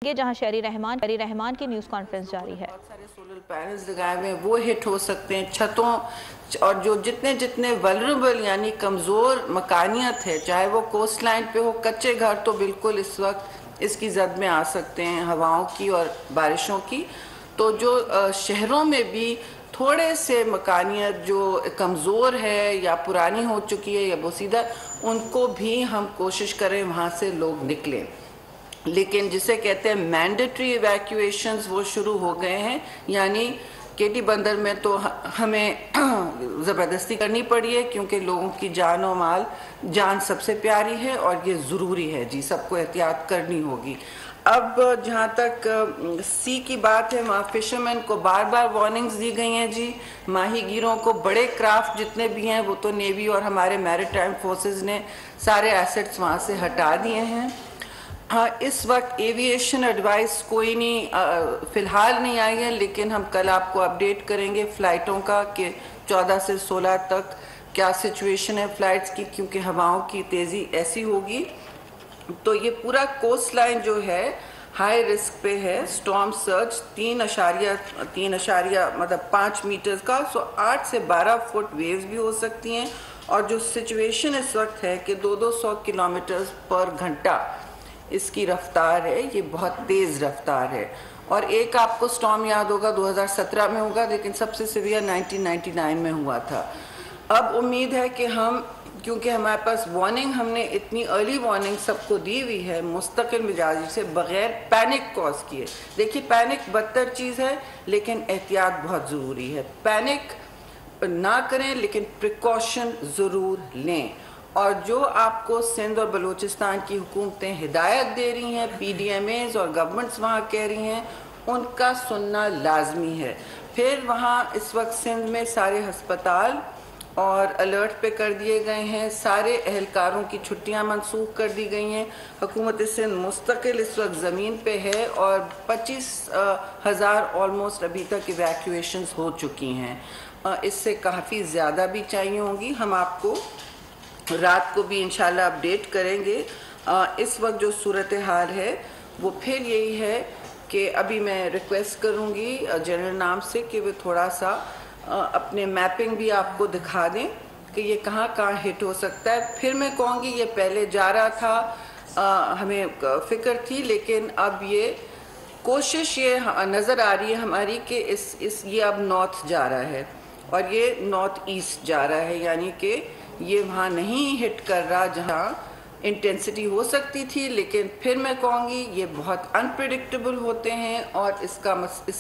جہاں شہری رحمان کی نیوز کانفرنس جاری ہے۔ بہت سارے سولر پینلز لگائے ہوئے ہیں، وہ ہٹ ہو سکتے ہیں چھتوں، اور جو جتنے ولنریبل یعنی کمزور مکانیت ہے، چاہے وہ کوسٹ لائن پہ ہو، کچے گھر تو بالکل اس وقت اس کی زد میں آ سکتے ہیں ہواؤں کی اور بارشوں کی۔ تو جو شہروں میں بھی تھوڑے سے مکانیت جو کمزور ہے یا پرانی ہو چکی ہے یا بوسیدہ، ان کو بھی ہم کوشش کریں وہاں سے لوگ نکلیں۔ لیکن جسے کہتے ہیں مینڈیٹری ایویکویشنز وہ شروع ہو گئے ہیں، یعنی کیٹی بندر میں تو ہمیں زبردستی کرنی پڑی ہے کیونکہ لوگوں کی جان و مال، جان سب سے پیاری ہے اور یہ ضروری ہے جی، سب کو احتیاط کرنی ہوگی۔ اب جہاں تک سی کی بات ہے، وہاں فشرمین کو بار بار وارننگز دی گئی ہیں جی، ماہی گیروں کو بڑے کرافٹ جتنے بھی ہیں وہ تو نیوی اور ہمارے میریٹائم فورسز نے سارے ایسٹس وہاں سے ہٹا دیے ہیں۔ ہاں، اس وقت ایوییشن ایڈوائس کوئی نہیں فی الحال نہیں آئی ہے، لیکن ہم کل آپ کو اپڈیٹ کریں گے فلائٹوں کا کہ 14 سے 16 تک کیا سچویشن ہے فلائٹس کی، کیونکہ ہواؤں کی تیزی ایسی ہوگی۔ تو یہ پورا کوسٹ لائن جو ہے ہائی رسک پہ ہے، سٹارم سرج 5 میٹرز کا، 8 سے 12 فٹ ویوز بھی ہو سکتی ہیں، اور جو سچویشن اس وقت ہے کہ 200 کلومیٹرز پر گھنٹہ اس کی رفتار ہے، یہ بہت تیز رفتار ہے۔ اور ایک آپ کو سٹارم یاد ہوگا 2017 میں ہوگا، لیکن سب سے سیویئر 1999 میں ہوا تھا۔ اب امید ہے کہ کیونکہ ہمارے پاس وارننگ، ہم نے اتنی ارلی وارننگ سب کو دی ہوئی ہے مستقل مزاجی سے، بغیر پینک کاز کیے۔ دیکھیے پینک بدتر چیز ہے، لیکن احتیاط بہت ضروری ہے۔ پینک نہ کریں لیکن پریکاشن ضرور لیں، اور جو آپ کو سندھ اور بلوچستان کی حکومتیں ہدایت دے رہی ہیں، پی ڈی ایم ایز اور گورنمنٹس وہاں کہہ رہی ہیں، ان کا سننا لازمی ہے۔ پھر وہاں اس وقت سندھ میں سارے ہسپتال اور الرٹ پہ کر دیے گئے ہیں، سارے اہلکاروں کی چھٹیاں منسوخ کر دی گئی ہیں۔ حکومت سندھ مستقل اس وقت زمین پہ ہے، اور 25,000 آلموسٹ ابھی تک ایویکویشنز ہو چکی ہیں۔ اس سے کافی زیادہ بھی چاہیے ہوں گی، ہم آپ کو رات کو بھی انشاءاللہ اپڈیٹ کریں گے۔ اس وقت جو صورتحال ہے وہ پھر یہی ہے کہ ابھی میں ریکویسٹ کروں گی جنرل نام سے کہ وہ تھوڑا سا اپنے میپنگ بھی آپ کو دکھا دیں کہ یہ کہاں کہاں ہٹ ہو سکتا ہے۔ پھر میں کہوں گی یہ پہلے جا رہا تھا، ہمیں فکر تھی، لیکن اب یہ کوشش یہ نظر آ رہی ہے ہماری کہ یہ اب نارتھ جا رہا ہے، اور یہ نارتھ ایسٹ جا رہا ہے، یعنی کہ یہ وہاں نہیں ہٹ کر رہا جہاں انٹینسٹی ہو سکتی تھی۔ لیکن پھر میں کہوں گی یہ بہت انپریڈکٹیبل ہوتے ہیں، اور اس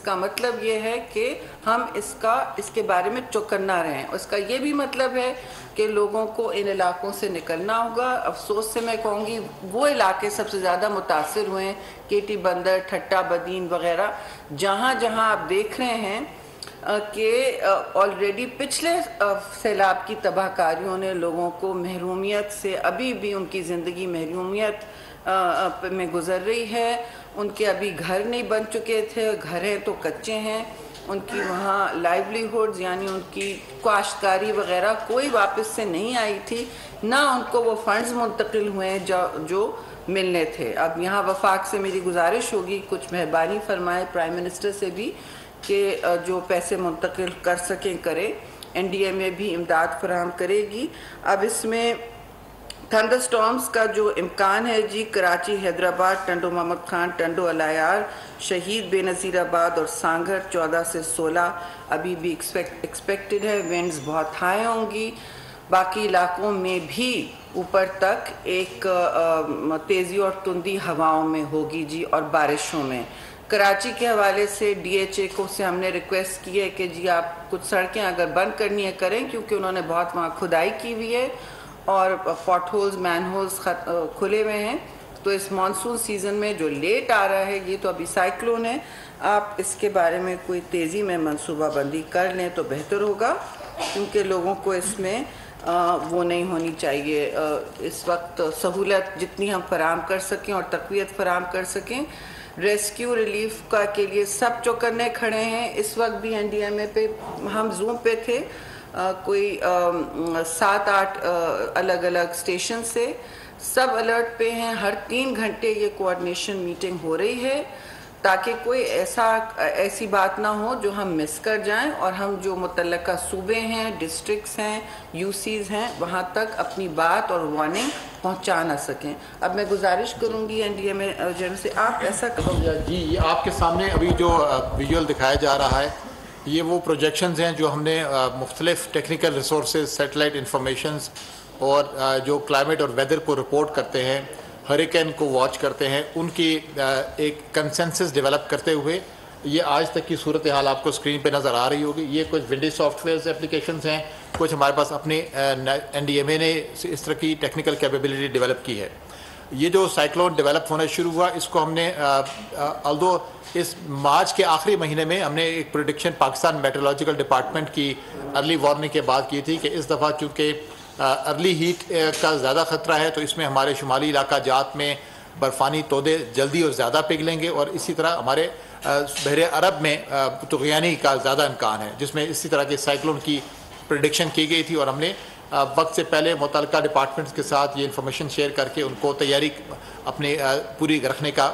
کا مطلب یہ ہے کہ ہم اس کے بارے میں چوکنا رہیں۔ اس کا یہ بھی مطلب ہے کہ لوگوں کو ان علاقوں سے نکلنا ہوگا۔ افسوس سے میں کہوں گی وہ علاقے سب سے زیادہ متاثر ہوئے ہیں، کیٹی بندر، ٹھٹا بدین وغیرہ، جہاں جہاں آپ دیکھ رہے ہیں کہ آلریڈی پچھلے سیلاب کی تباہ کاریوں نے لوگوں کو محرومیت سے، ابھی بھی ان کی زندگی محرومیت میں گزر رہی ہے۔ ان کے ابھی گھر نہیں بن چکے تھے، گھریں تو کچے ہیں، ان کی وہاں لائیولی یعنی ان کی کاشتکاری وغیرہ کوئی واپس سے نہیں آئی تھی، نہ ان کو وہ فنڈز منتقل ہوئے ہیں جو ملنے تھے۔ اب یہاں وفاق سے میری گزارش ہوگی کچھ مہربانی فرمائے پرائم منسٹر سے بھی کہ جو پیسے منتقل کر سکیں کریں۔ این ڈی ایم اے بھی امداد فراہم کرے گی۔ اب اس میں تھنڈر سٹارمز کا جو امکان ہے جی، کراچی، حیدرآباد، ٹنڈو محمد خان، ٹنڈو الایار، شہید بے نظیر آباد اور سانگھر 14 سے 16 ابھی بھی ایکسپیکٹڈ ہے۔ وینڈز بہت ہائی ہوں گی۔ باقی علاقوں میں بھی اوپر تک ایک تیزی اور تندی ہواؤں میں ہوگی جی، اور بارشوں میں۔ کراچی کے حوالے سے ڈی ایچ اے کو سے ہم نے ریکویسٹ کی ہے کہ جی آپ کچھ سڑکیں اگر بند کرنی ہے کریں، کیونکہ انہوں نے بہت وہاں کھدائی کی ہوئی ہے اور پاٹ ہولز، مین ہولز کھلے ہوئے ہیں۔ تو اس مانسون سیزن میں جو لیٹ آ رہا ہے، یہ تو ابھی سائیکلون ہے، آپ اس کے بارے میں کوئی تیزی میں منصوبہ بندی کر لیں تو بہتر ہوگا، کیونکہ لوگوں کو اس میں وہ نہیں ہونی چاہیے۔ اس وقت سہولت جتنی ہم فراہم کر سکیں اور تقویت فراہم کر سکیں۔ ریسکیو ریلیف کے لیے سب چوکنے کھڑے ہیں۔ اس وقت بھی این ڈی ایم اے پہ ہم زوم پہ تھے، کوئی 7-8 الگ الگ اسٹیشن سے سب الرٹ پہ ہیں، ہر 3 گھنٹے یہ کوآرڈینیشن میٹنگ ہو رہی ہے تاکہ کوئی ایسی بات نہ ہو جو ہم مس کر جائیں اور ہم جو متعلقہ صوبے ہیں، ڈسٹرکٹس ہیں، یو سیز ہیں، وہاں تک اپنی بات اور وارننگ پہنچا نہ سکیں۔ اب میں گزارش کروں گی NDMA جنرل سے، آپ ایسا جی، یہ آپ کے سامنے ابھی جو ویژول دکھایا جا رہا ہے یہ وہ پروجیکشنز ہیں جو ہم نے مختلف ٹیکنیکل ریسورسز، سیٹلائٹ انفارمیشنز اور جو کلائمیٹ اور ویدر کو رپورٹ کرتے ہیں، ہریکین کو واچ کرتے ہیں، ان کی ایک کنسنسس ڈیولپ کرتے ہوئے یہ آج تک کی صورتحال آپ کو اسکرین پہ نظر آ رہی ہوگی۔ یہ کچھ ونڈی سافٹ ویئرز اپلیکیشنز ہیں، کچھ ہمارے پاس اپنی NDMA نے اس طرح کی ٹیکنیکل کیپیبلٹی ڈیولپ کی ہے۔ یہ جو سائیکلون ڈیولپ ہونا شروع ہوا، اس کو ہم نے although اس مارچ کے آخری مہینے میں ہم نے ایک پریڈکشن پاکستان میٹرولوجیکل ڈپارٹمنٹ کی ارلی وارننگ کے بعد کی تھی کہ اس دفعہ چونکہ ارلی ہیٹ کا زیادہ خطرہ ہے تو اس میں ہمارے شمالی علاقہ جات میں برفانی تودے جلدی اور زیادہ پگھلیں گے، اور اسی طرح ہمارے بحر عرب میں طغیانی کا زیادہ امکان ہے، جس میں اسی طرح کے سائیکلون کی پریڈکشن کی گئی تھی، اور ہم نے وقت سے پہلے متعلقہ ڈپارٹمنٹس کے ساتھ یہ انفارمیشن شیئر کر کے ان کو تیاری اپنے پوری رکھنے کا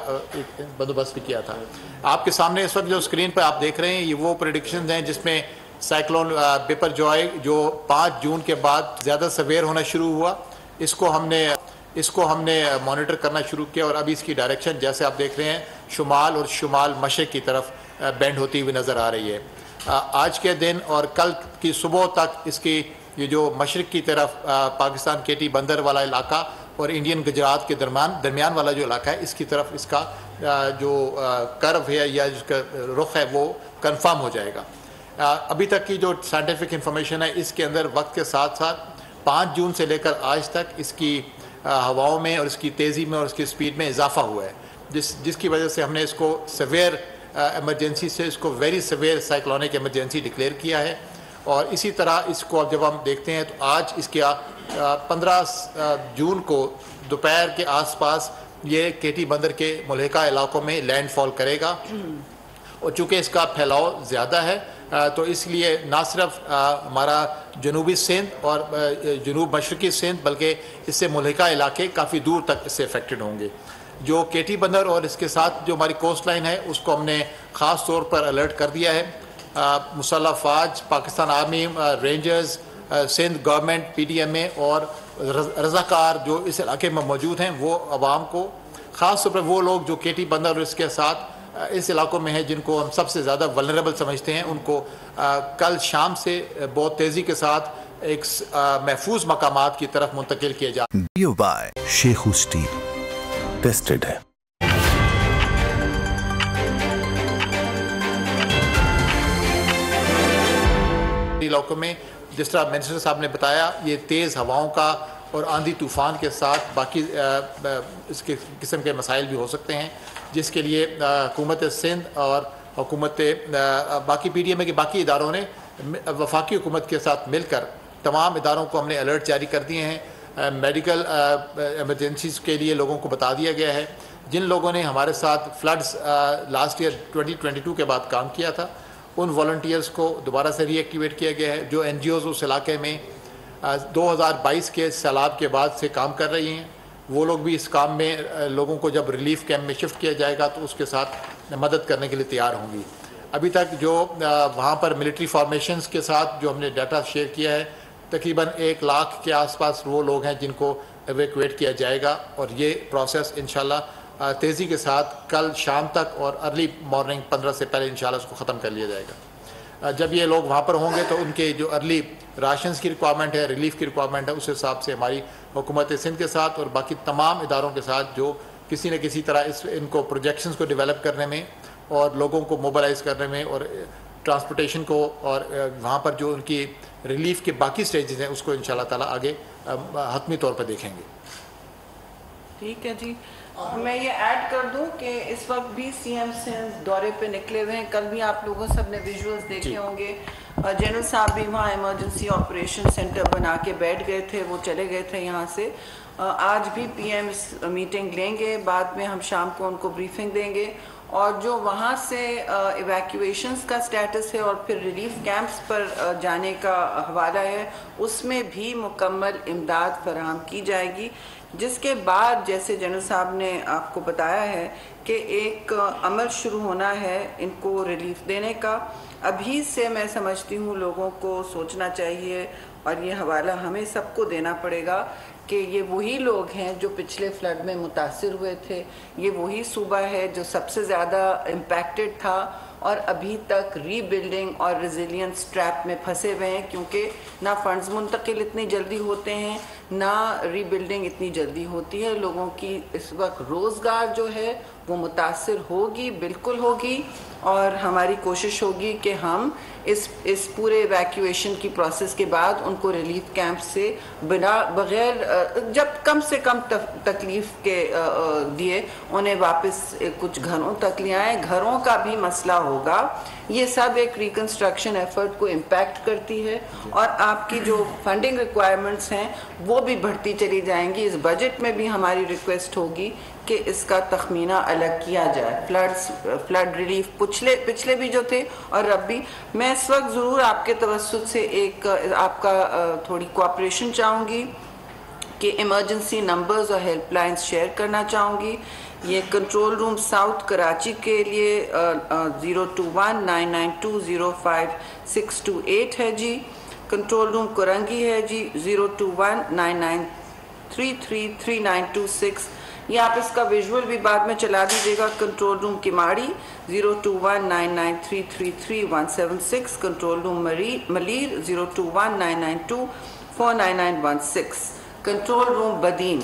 بندوبست بھی کیا تھا۔ آپ کے سامنے اس وقت جو اسکرین پہ آپ دیکھ رہے ہیں یہ وہ پریڈکشنز ہیں جس میں سائیکلون بیپر جوائے جو 5 جون کے بعد زیادہ سویر ہونا شروع ہوا، اس کو ہم نے مانیٹر کرنا شروع کیا، اور ابھی اس کی ڈائریکشن جیسے آپ دیکھ رہے ہیں شمال اور شمال مشرق کی طرف بینڈ ہوتی ہوئی نظر آ رہی ہے۔ آج کے دن اور کل کی صبح تک اس کی یہ جو مشرق کی طرف پاکستان کیٹی بندر والا علاقہ اور انڈین گجرات کے درمیان والا جو علاقہ ہے اس کی طرف اس کا جو کرو ہے یا جس کا رخ ہے وہ کنفرم ہو جائے گا۔ ابھی تک کی جو سائنٹیفک انفارمیشن ہے اس کے اندر وقت کے ساتھ ساتھ 5 جون سے لے کر آج تک اس کی ہواؤں میں اور اس کی تیزی میں اور اس کی سپیڈ میں اضافہ ہوا ہے، جس کی وجہ سے ہم نے اس کو سویر ایمرجنسی سے اس کو ویری سویر سائیکلونک ایمرجنسی ڈکلیئر کیا ہے۔ اور اسی طرح اس کو جب ہم دیکھتے ہیں تو آج اس کا 15 جون کو دوپہر کے آس پاس یہ کیٹی بندر کے ملحقہ علاقوں میں لینڈ فال کرے گا، اور چونکہ اس کا پھیلاؤ زیادہ ہے تو اس لیے نہ صرف ہمارا جنوبی سندھ اور جنوب مشرقی سندھ بلکہ اس سے ملحقہ علاقے کافی دور تک اس سے افیکٹڈ ہوں گے۔ جو کیٹی بندر اور اس کے ساتھ جو ہماری کوسٹ لائن ہے اس کو ہم نے خاص طور پر الرٹ کر دیا ہے۔ مسلح افواج، Pakistan army, rangers, Sindh government, PDMA اور رضاکار جو اس علاقے میں موجود ہیں وہ عوام کو، خاص طور پر وہ لوگ جو کیٹی بندر اور اس کے ساتھ اس علاقوں میں ہیں جن کو ہم سب سے زیادہ ولنریبل سمجھتے ہیں، ان کو کل شام سے بہت تیزی کے ساتھ ایک محفوظ مقامات کی طرف منتقل کیے جا شیخو اسٹیل ٹیسٹڈ ہے۔ علاقوں میں جس طرح منسٹر صاحب نے بتایا یہ تیز ہواؤں کا اور آندھی طوفان کے ساتھ باقی اس کے قسم کے مسائل بھی ہو سکتے ہیں، جس کے لیے حکومت سندھ اور حکومت باقی PDMA کے باقی اداروں نے وفاقی حکومت کے ساتھ مل کر تمام اداروں کو ہم نے الرٹ جاری کر دیے ہیں۔ میڈیکل ایمرجنسیز کے لیے لوگوں کو بتا دیا گیا ہے۔ جن لوگوں نے ہمارے ساتھ فلڈز لاسٹ ایئر 2022 کے بعد کام کیا تھا ان والنٹیئرز کو دوبارہ سے ری ایکٹیویٹ کیا گیا ہے۔ جو NGOs اس علاقے میں 2022 کے سیلاب کے بعد سے کام کر رہی ہیں وہ لوگ بھی اس کام میں لوگوں کو جب ریلیف کیمپ میں شفٹ کیا جائے گا تو اس کے ساتھ مدد کرنے کے لیے تیار ہوں گی۔ ابھی تک جو وہاں پر ملٹری فارمیشنز کے ساتھ جو ہم نے ڈیٹا شیئر کیا ہے تقریباً 1 لاکھ کے آس پاس وہ لوگ ہیں جن کو ایویکویٹ کیا جائے گا، اور یہ پروسیس انشاءاللہ تیزی کے ساتھ کل شام تک اور ارلی مارننگ 15 سے پہلے انشاءاللہ اس کو ختم کر لیا جائے گا۔ جب یہ لوگ وہاں پر ہوں گے تو ان کے جو ارلی راشنز کی ریکوائرمنٹ ہے، ریلیف کی ریکوائرمنٹ ہے، اس حساب سے ہماری حکومت سندھ کے ساتھ اور باقی تمام اداروں کے ساتھ جو کسی نہ کسی طرح ان کو پروجیکشنز کو ڈیولپ کرنے میں اور لوگوں کو موبلائز کرنے میں اور ٹرانسپورٹیشن کو اور وہاں پر جو ان کی ریلیف کے باقی سٹیجز ہیں اس کو انشاءاللہ تعالیٰ آگے حتمی طور پر دیکھیں گے۔ ٹھیک ہے جی، میں یہ ایڈ کر دوں کہ اس وقت بھی CM سندھ دورے پہ نکلے ہوئے ہیں۔ کل بھی آپ لوگوں سب نے ویژولز دیکھے ہوں گے، جنرل صاحب بھی وہاں ایمرجنسی آپریشن سینٹر بنا کے بیٹھ گئے تھے، وہ چلے گئے تھے یہاں سے۔ آج بھی PM میٹنگ لیں گے، بعد میں ہم شام کو ان کو بریفنگ دیں گے، اور جو وہاں سے ایویکویشنز کا سٹیٹس ہے اور پھر ریلیف کیمپس پر جانے کا حوالہ ہے اس میں بھی مکمل امداد فراہم کی جائے گی۔ جس کے بعد جیسے جنرل صاحب نے آپ کو بتایا ہے کہ ایک عمل شروع ہونا ہے ان کو ریلیف دینے کا. ابھی سے میں سمجھتی ہوں لوگوں کو سوچنا چاہیے اور یہ حوالہ ہمیں سب کو دینا پڑے گا کہ یہ وہی لوگ ہیں جو پچھلے فلڈ میں متاثر ہوئے تھے, یہ وہی صوبہ ہے جو سب سے زیادہ امپیکٹڈ تھا اور ابھی تک ری بلڈنگ اور ریزیلینس ٹریپ میں پھنسے ہوئے ہیں, کیونکہ نہ فنڈز منتقل اتنی جلدی ہوتے ہیں نہ ری بلڈنگ اتنی جلدی ہوتی ہے. لوگوں کی اس وقت روزگار جو ہے وہ متاثر ہوگی, بالکل ہوگی, اور ہماری کوشش ہوگی کہ ہم اس پورے ایویکیویشن کی پروسیس کے بعد ان کو ریلیف کیمپ سے بغیر جب کم سے کم تکلیف کے دیے انہیں واپس کچھ گھروں تک لے آئیں. گھروں کا بھی مسئلہ ہوگا, یہ سب ایک ریکنسٹرکشن ایفرٹ کو امپیکٹ کرتی ہے اور آپ کی جو فنڈنگ ریکوائرمنٹس ہیں وہ بھی بڑھتی چلی جائیں گی. اس بجٹ میں بھی ہماری ریکویسٹ ہوگی کہ اس کا تخمینہ الگ کیا جائے. فلڈ ریلیف پچھلے بھی جو تھے اور اب بھی. میں اس وقت ضرور آپ کے توسط سے ایک آپ کا تھوڑی کوآپریشن چاہوں گی کہ ایمرجنسی نمبرز اور ہیلپ لائنز شیئر کرنا چاہوں گی. یہ کنٹرول روم ساؤتھ کراچی کے لیے 021-992-05628 ہے جی. کنٹرول روم کرنگی ہے جی 021-9933-3926. یہ آپ اس کا ویژول بھی بعد میں چلا دیجیے گا. Control room Keamari 021-9933-3176. Control room Malir 021-992-49916. Control room Badin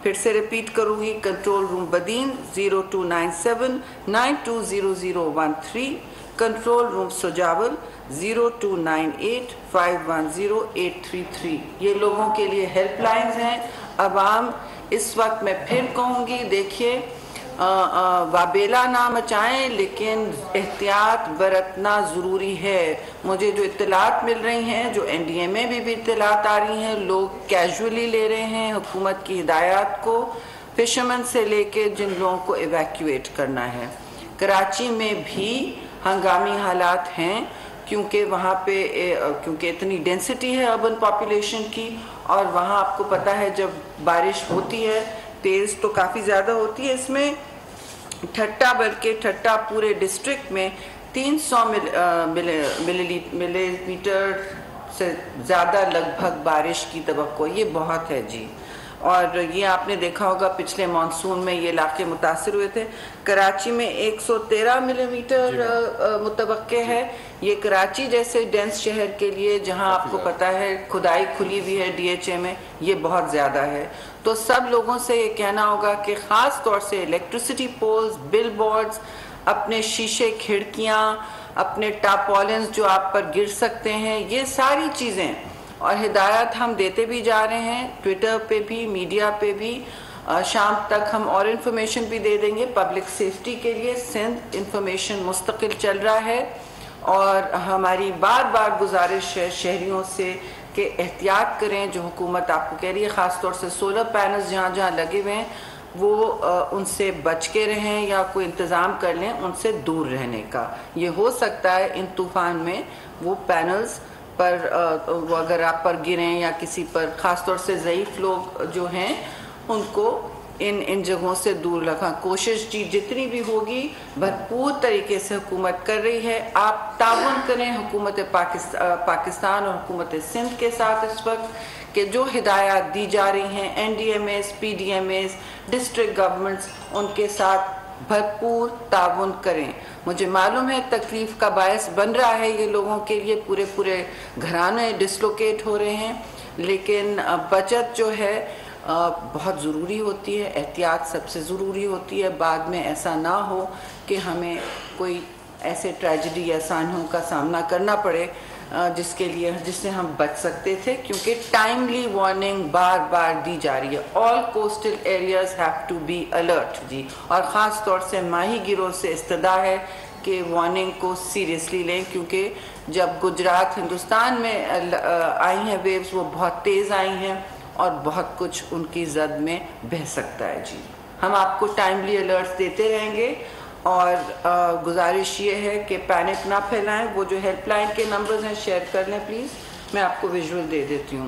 پھر سے ریپیٹ کروں گی, control room Badin 0297-920013. Control room Sujawal 0298-510-833. یہ لوگوں کے لیے ہیلپ لائنز ہیں. عوام اس وقت میں پھر کہوں گی, دیکھیے وابیلا نہ مچائیں لیکن احتیاط برتنا ضروری ہے. مجھے جو اطلاعات مل رہی ہیں, جو NDA میں بھی اطلاعات آ رہی ہیں, لوگ کیجولی لے رہے ہیں حکومت کی ہدایات کو, فشرمن سے لے کے جن لوگوں کو ایویکیویٹ کرنا ہے. کراچی میں بھی ہنگامی حالات ہیں کیونکہ وہاں پہ کیونکہ اتنی ڈینسٹی ہے اربن پاپولیشن کی, اور وہاں آپ کو پتہ ہے جب بارش ہوتی ہے تیز تو کافی زیادہ ہوتی ہے. اس میں ٹھٹا پورے ڈسٹرکٹ میں 300 ملی میٹر سے زیادہ لگ بھگ بارش کی توقع. یہ بہت ہے جی. اور یہ آپ نے دیکھا ہوگا پچھلے مانسون میں یہ علاقے متاثر ہوئے تھے. کراچی میں 113 ملی میٹر متوقع ہے. یہ کراچی جیسے ڈینس شہر کے لیے جہاں آپ کو پتہ ہے کھدائی کھلی ہوئی ہے DHA میں, یہ بہت زیادہ ہے. تو سب لوگوں سے یہ کہنا ہوگا کہ خاص طور سے الیکٹریسٹی پولز, بل بورڈز, اپنے شیشے کھڑکیاں, اپنے ٹاپولنز جو آپ پر گر سکتے ہیں, یہ ساری چیزیں اور ہدایات ہم دیتے بھی جا رہے ہیں ٹویٹر پہ بھی, میڈیا پہ بھی. شام تک ہم اور انفارمیشن بھی دے دیں گے. پبلک سیفٹی کے لیے سندھ انفارمیشن مستقل چل رہا ہے اور ہماری بار بار گزارش ہے شہریوں سے کہ احتیاط کریں. جو حکومت آپ کو کہہ رہی ہے خاص طور سے سولر پینلز جہاں جہاں لگے ہوئے ہیں وہ ان سے بچ کے رہیں یا کوئی انتظام کر لیں ان سے دور رہنے کا. یہ ہو سکتا ہے ان طوفان میں وہ پینلز پر وہ اگر آپ پر گریں یا کسی پر, خاص طور سے ضعیف لوگ جو ہیں ان کو ان جگہوں سے دور رکھا. کوشش جتنی بھی ہوگی بھرپور طریقے سے حکومت کر رہی ہے. آپ تعاون کریں حکومت پاکستان اور حکومت سندھ کے ساتھ اس وقت کہ جو ہدایات دی جا رہی ہیں NDMAs, PDMAs, ڈسٹرکٹ گورنمنٹس, ان کے ساتھ بھرپور تعاون کریں. مجھے معلوم ہے تکلیف کا باعث بن رہا ہے یہ لوگوں کے لیے, پورے گھرانے ڈسلوکیٹ ہو رہے ہیں, لیکن بچت جو ہے بہت ضروری ہوتی ہے, احتیاط سب سے ضروری ہوتی ہے. بعد میں ایسا نہ ہو کہ ہمیں کوئی ایسے ٹریجڈی یا سانحوں کا سامنا کرنا پڑے جس سے ہم بچ سکتے تھے, کیونکہ ٹائملی وارننگ بار بار دی جا رہی ہے. All coastal areas have to be alert جی. اور خاص طور سے ماہی گیروں سے استدعا ہے کہ وارننگ کو سیریسلی لیں, کیونکہ جب گجرات ہندوستان میں آئی ہیں ویوز وہ بہت تیز آئی ہیں اور بہت کچھ ان کی زد میں بہہ سکتا ہے جی. ہم آپ کو ٹائملی الرٹس دیتے رہیں گے اور گزارش یہ ہے کہ پینک نہ پھیلائیں. وہ جو ہیلپ لائن کے نمبرز ہیں شیئر کر لیں پلیز, میں آپ کو ویژول دے دیتی ہوں.